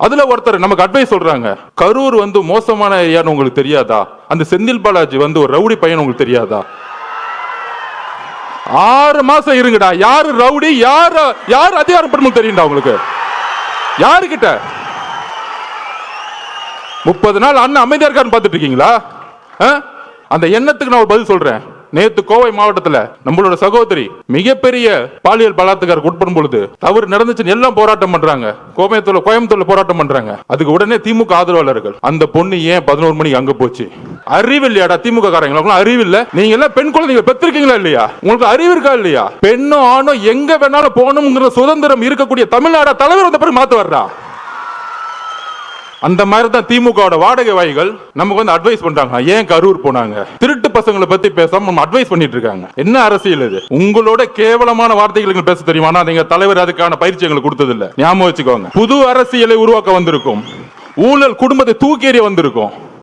அதுல ஒருத்தர் நமக்கு அட்வைஸ் சொல்றாங்க, கரூர் வந்து மோசமான ஏரியான்னு உங்களுக்கு தெரியாதா? அந்த செந்தில் பாலாஜி வந்து ஒரு ரவுடி பையன் உங்களுக்கு தெரியாதா? 6 மாசம் இருங்கடா. யாரு ரவுடி, யாரு அதிகாரப்படும் தெரியும்டா உங்களுக்கு? யாருக்கிட்ட 30 நாள் அண்ணன் அமைதியா இருக்கான்னு பார்த்துட்டு இருக்கீங்களா? அந்த எண்ணத்துக்கு நான் ஒரு பதில் சொல்றேன். நேத்து கோவை மாவட்டத்தில் நம்மளோட சகோதரி மிகப்பெரிய பாலியல் பலாத்காரத்துக்கு உட்படும் பொழுது தவறு நடந்துச்சுன்னு எல்லாம் போராட்டம் பண்றாங்க. கோயம்புத்தூர்ல போராட்டம் பண்றாங்க. அதுக்கு உடனே திமுக ஆதரவாளர்கள் அந்த பொண்ணு ஏன் 11 மணிக்கு அங்க போச்சு? அறிவு இல்லையாடா திமுக காரங்களுக்கு? அறிவு இல்ல? நீங்க எல்லாம் பெண் குழந்தைங்க பெற்றிருக்கீங்களா இல்லையா? உங்களுக்கு அறிவு இருக்கா இல்லையா? பெண்ணோ ஆணோ எங்க வேணாலும் போகணுங்கிற சுதந்திரம் இருக்கக்கூடிய தமிழ்நாடு தலைவர் வந்த பிறகு மாத்து வர்றா. அந்த மாதிரி தான் திமுக வாடகை வாய்கள் நமக்கு வந்து அட்வைஸ் பண்றாங்க. ஏன் கரூர் போனாங்க? திருட்டு பசங்களை பத்தி பேசாம நம்ம அட்வைஸ் பண்ணிட்டு இருக்காங்க. என்ன அரசியல் இது? உங்களோட கேவலமான வார்த்தைகளுக்கு பேச தெரியுமா? நீங்க தலைவர் அதுக்கான பயிற்சி எங்களுக்கு கொடுத்தது இல்ல. ஞாபகம் வச்சுக்கோங்க. புது அரசியலை உருவாக்க வந்திருக்கும். ஊழல் குடும்பத்தை தூக்கி எறிய வந்திருக்கும்.